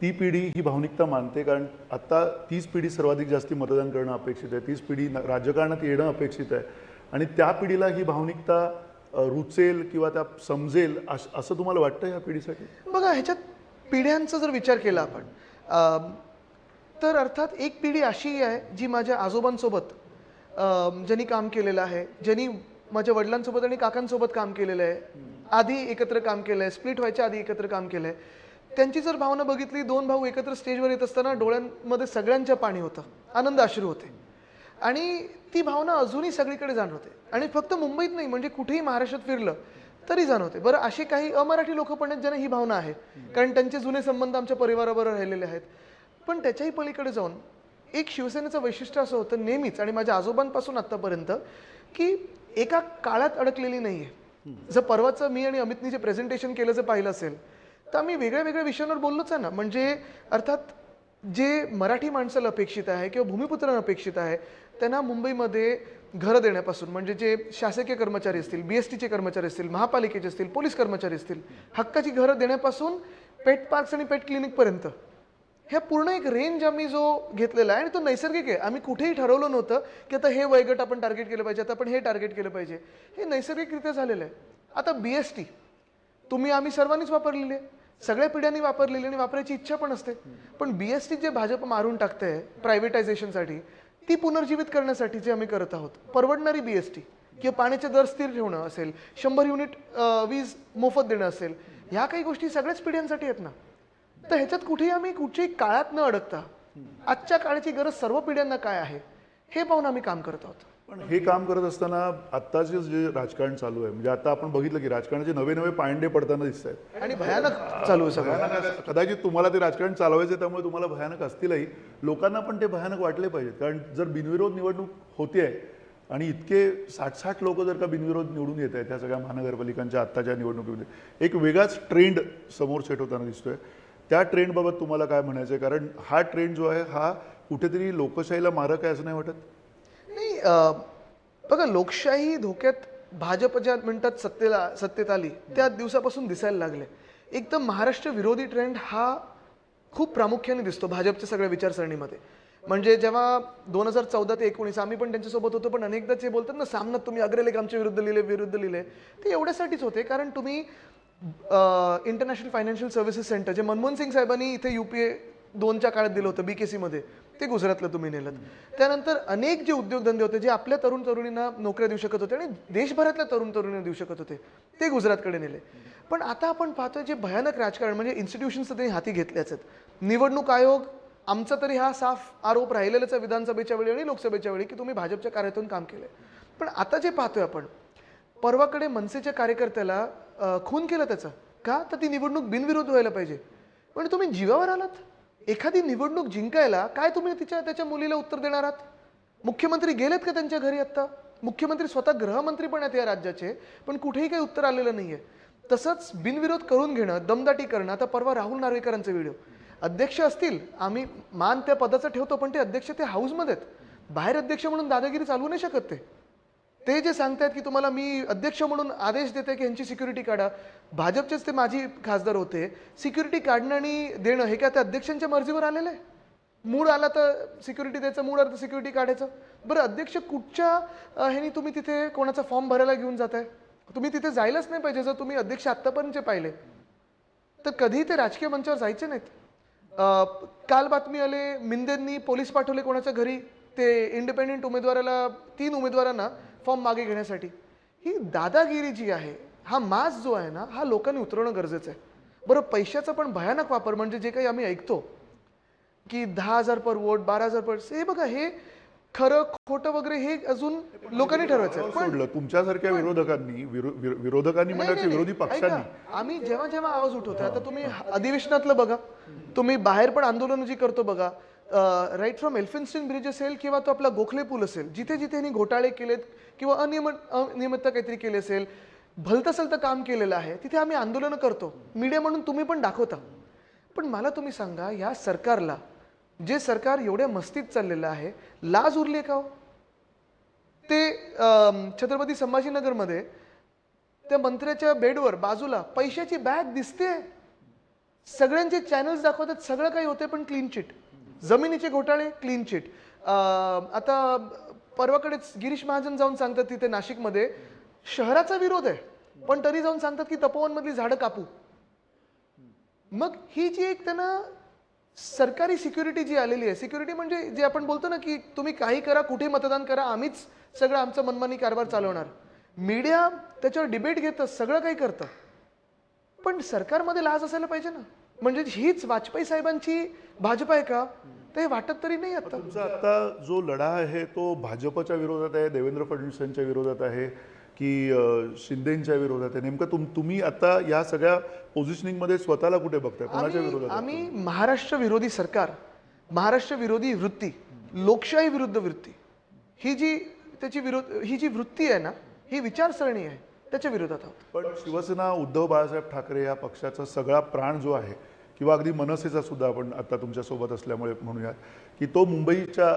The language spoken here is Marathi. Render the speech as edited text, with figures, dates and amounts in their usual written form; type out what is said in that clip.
ती पिढी ही भावनिकता मानते, कारण आता तीच पिढी सर्वाधिक जास्ती मतदान करणं अपेक्षित आहे, तीच पिढी राजकारणात येणं अपेक्षित आहे आणि त्या पिढीला ही भावनिकता रुचेल किंवा त्या समजेल असं तुम्हाला वाटतं या पिढीसाठी? बघा, ह्याच्यात पिढ्यांचा जर विचार केला आपण तर अर्थात एक पिढी अशी आहे जी माझ्या आजोबांसोबत ज्यांनी काम केलेलं आहे, ज्यांनी माझ्या वडिलांसोबत आणि काकांसोबत काम केलेलं आहे, आधी एकत्र काम केलं आहे, स्प्लिट व्हायच्या आधी एकत्र काम केलं आहे. त्यांची जर भावना बघितली, दोन भाऊ एकत्र स्टेजवर येत असताना डोळ्यांमध्ये सगळ्यांच्या पाणी होतं, आनंद अश्रू होते आणि ती भावना अजूनही सगळीकडे जाणवते आणि फक्त मुंबईत नाही, म्हणजे कुठेही महाराष्ट्रात फिरलं तरी जाणवते. बरं, असे काही अमराठी लोक पण आहेत ज्यांना ही भावना आहे, कारण त्यांचे जुने संबंध आमच्या परिवाराबरोबर राहिलेले आहेत. पण त्याच्याही पलीकडे जाऊन एक शिवसेनेचं वैशिष्ट्य असं होतं नेहमीच आणि माझ्या आजोबांपासून आत्तापर्यंत, की एका काळात अडकलेली नाही आहे. जर परवाचं मी आणि अमितनी जे प्रेझेंटेशन केलं जर पाहिलं असेल तर आम्ही वेगळ्या वेगळ्या विषयांवर बोललोच आहे ना. म्हणजे अर्थात जे मराठी माणसाला अपेक्षित आहे किंवा भूमिपुत्रांना अपेक्षित आहे त्यांना मुंबईमध्ये घरं देण्यापासून, म्हणजे जे शासकीय कर्मचारी असतील, BSTचे कर्मचारी असतील, महापालिकेचे असतील, पोलीस कर्मचारी असतील, हक्काची घरं देण्यापासून पेट पार्क्स आणि पेट क्लिनिकपर्यंत ह्या पूर्ण एक रेंज आम्ही जो घेतलेला आहे आणि तो नैसर्गिक आहे. आम्ही कुठेही ठरवलं नव्हतं की आता हे वयोगट आपण टार्गेट केलं पाहिजे, आता आपण हे टार्गेट केलं पाहिजे. हे नैसर्गिकरित्या झालेलं आहे. आता BST तुम्ही आम्ही सर्वांनीच वापरलेली आहे, सगळ्या पिढ्यांनी वापरलेली आणि वापरायची इच्छा पण असते. पण BST जे भाजप मारून टाकते प्रायव्हेटायझेशनसाठी, ती पुनर्जीवित करण्यासाठी जे आम्ही करत आहोत, परवडणारी BST किंवा पाण्याचे दर स्थिर ठेवणं असेल, 100 युनिट वीज मोफत देणं असेल, ह्या काही गोष्टी सगळ्याच पिढ्यांसाठी आहेत ना. तर ह्याच्यात कुठेही आम्ही कुठच्याही काळात न अडकता आजच्या काळाची गरज सर्व पिढ्यांना काय आहे हे पाहून आम्ही काम करत आहोत. पण हे काम करत असताना आत्ताचे जे राजकारण चालू आहे, म्हणजे आता आपण बघितलं की राजकारणाचे नवे नवे पायंडे पडताना दिसत आहेत आणि भयानक चालू आहे सगळं. कदाचित तुम्हाला ते राजकारण चालवायचं त्यामुळे तुम्हाला भयानक असतीलही, लोकांना पण ते भयानक वाटले पाहिजेत. कारण जर बिनविरोध निवडणूक होते आणि इतके 60-60 लोक जर का बिनविरोध निवडून येत आहेत त्या सगळ्या महानगरपालिकांच्या आत्ताच्या निवडणुकीमध्ये, एक वेगळाच ट्रेंड समोर सेट होताना दिसतोय. त्या ट्रेंडबाबत तुम्हाला काय म्हणायचं आहे? कारण हा ट्रेंड जो आहे हा कुठेतरी लोकशाहीला मारक आहे असं नाही वाटत? नाही, बघा, लोकशाही धोक्यात भाजप ज्या मिनिटात सत्तेत आली त्या दिवसापासून दिसायला लागले. एकदम महाराष्ट्र विरोधी ट्रेंड हा खूप प्रामुख्याने दिसतो भाजपच्या सगळ्या विचारसरणीमध्ये. म्हणजे जेव्हा 2014 ते 19 आम्ही पण त्यांच्यासोबत होतो, पण अनेकदा ते बोलतात ना, सामनात तुम्ही अग्रलेख आमच्या विरुद्ध लिहिले, ते एवढ्यासाठीच होते कारण तुम्ही इंटरनॅशनल फायनान्शियल सर्व्हिसेस सेंटर जे मनमोहन सिंग साहेबांनी इथे UPA 2च्या काळात दिलं होतं BKC मध्ये, ते गुजरातला तुम्ही नेलं. त्यानंतर अनेक जे उद्योगधंदे होते जे आपल्या तरुण तरुणींना नोकऱ्या देऊ शकत होते आणि देशभरातल्या तरुण तरुणींना देऊ शकत होते, ते गुजरातकडे नेले. पण आता आपण पाहतोय जे भयानक राजकारण, म्हणजे इन्स्टिट्यूशन्स त्यांनी हाती घेतल्याच आहेत. निवडणूक आयोग, आमचा तरी हा साफ आरोप राहिलेलाच आहे विधानसभेच्या वेळी आणि लोकसभेच्या वेळी की तुम्ही भाजपच्या कार्यातून काम केलंय. पण आता जे पाहतोय आपण, परवाकडे मनसेच्या कार्यकर्त्याला खून केलं त्याचं का, तर ती निवडणूक बिनविरोध व्हायला पाहिजे. पण तुम्ही जीवावर आलात. एखादी निवडणूक जिंकायला काय तुम्ही त्याच्या मुलीला उत्तर देणार आहात? मुख्यमंत्री गेलेत का त्यांच्या घरी? आता मुख्यमंत्री स्वतः गृहमंत्री पण आहेत या राज्याचे, पण कुठेही काही उत्तर आलेलं नाहीये. तसंच बिनविरोध करून घेणं, दमदाटी करणं. आता परवा राहुल नार्वेकरांचे व्हिडिओ, अध्यक्ष असतील, आम्ही मान त्या पदाचं ठेवतो, पण ते अध्यक्ष ते हाऊसमध्ये आहेत, बाहेर अध्यक्ष म्हणून दादागिरी चालवू नाही शकत. ते जे सांगतायत की तुम्हाला मी अध्यक्ष म्हणून आदेश देते की यांची सिक्युरिटी काढा, भाजपचेच ते माजी खासदार होते, सिक्युरिटी काढणं आणि देणं हे काय त्या अध्यक्षांच्या मर्जीवर आलेलं आहे? मूड आला तर सिक्युरिटी द्यायचं, मूड आला तर सिक्युरिटी काढायचं. बरं, अध्यक्ष कुठच्या ह्यानी तुम्ही तिथे कोणाचा फॉर्म भरायला घेऊन जाताय? तुम्ही तिथे जायलाच नाही पाहिजे. जर तुम्ही अध्यक्ष आत्तापर्यंतचे पाहिले तर कधीही ते राजकीय मंचावर जायचे नाहीत. काल बातमी आले, मिंदेंनी पोलीस पाठवले कोणाच्या घरी ते इंडिपेंडेंट उमेदवाराला, 3 उमेदवारांना फॉर्म मागे घेण्यासाठी. ही दादागिरी जी आहे, हा मास जो आहे ना, हा लोकांनी उतरवणं गरजेचं आहे. बरं, पैशाचा पण भयानक वापर, म्हणजे जे काही आम्ही ऐकतो की 10,000 पर वोट, 12,000 पर, हे बघा, हे खरं खोटं वगैरे हे अजून लोकांनी ठरवायचं. पण तुमच्यासारख्या विरोधकांनी म्हणजे विरोधी पक्षांनी आम्ही जेव्हा जेव्हा आवाज उठवतो, आता तुम्ही अधिवेशनातलं बघा, तुम्ही बाहेर पण आंदोलन जी करतो बघा, राईट फ्रॉम एल्फिन्स्टन ब्रिज असेल किंवा तो आपला गोखले पूल असेल, जिथे जिथे यांनी घोटाळे केलेत किंवा अनियमितता काहीतरी केली असेल, भलतसलतं काम केलेलं आहे, तिथे आम्ही आंदोलनं करतो. मीडिया म्हणून तुम्ही पण दाखवता. पण मला तुम्ही सांगा, या सरकारला, जे सरकार एवढ्या मस्तीत चाललेलं आहे, लाज उरली का हो? ते छत्रपती संभाजीनगरमध्ये त्या मंत्र्याच्या बेडवर बाजूला पैशाची बॅग दिसते. सगळ्यांचे चॅनल्स दाखवतात, सगळं काही होते पण क्लीन चिट. जमिनीचे घोटाळे क्लीन चिट. आता परवाकडेच गिरीश महाजन जाऊन सांगतात तिथे नाशिकमध्ये शहराचा विरोध आहे पण तरी जाऊन सांगतात की तपोवनमधली झाडं कापू. मग ही जी एक त्यांना सरकारी सिक्युरिटी जी आलेली आहे, सिक्युरिटी म्हणजे जे आपण बोलतो ना की तुम्ही काही करा, कुठे मतदान करा, आम्हीच सगळं आमचं मनमानी कारभार चालवणार. मीडिया त्याच्यावर डिबेट घेतं, सगळं काही करतं, पण सरकारमध्ये लाज असायला पाहिजे ना. म्हणजे हीच वाजपेयी साहेबांची भाजप आहे का ते वाटत तरी नाही आता. तुमचा आता जो लढा आहे तो भाजपच्या विरोधात आहे, देवेंद्र फडणवीसांच्या विरोधात आहे की शिंदेच्या विरोधात आहे? नेमकं तुम्ही आता या सगळ्या पोझिशनिंग मध्ये स्वतःला कुठे बघताय, कोणाच्या विरोधात आहे? आम्ही महाराष्ट्र विरोधी सरकार, महाराष्ट्र विरोधी वृत्ती, लोकशाही विरुद्ध वृत्ती, ही जी वृत्ती आहे ना, ही विचारसरणी आहे, त्याच्या विरोधात आहोत. पण शिवसेना, उद्धव बाळासाहेब ठाकरे या पक्षाचा सगळा प्राण जो आहे किंवा अगदी मनसेचा सुद्धा आपण आता तुमच्या सोबत असल्यामुळे म्हणूयात की तो मुंबईच्या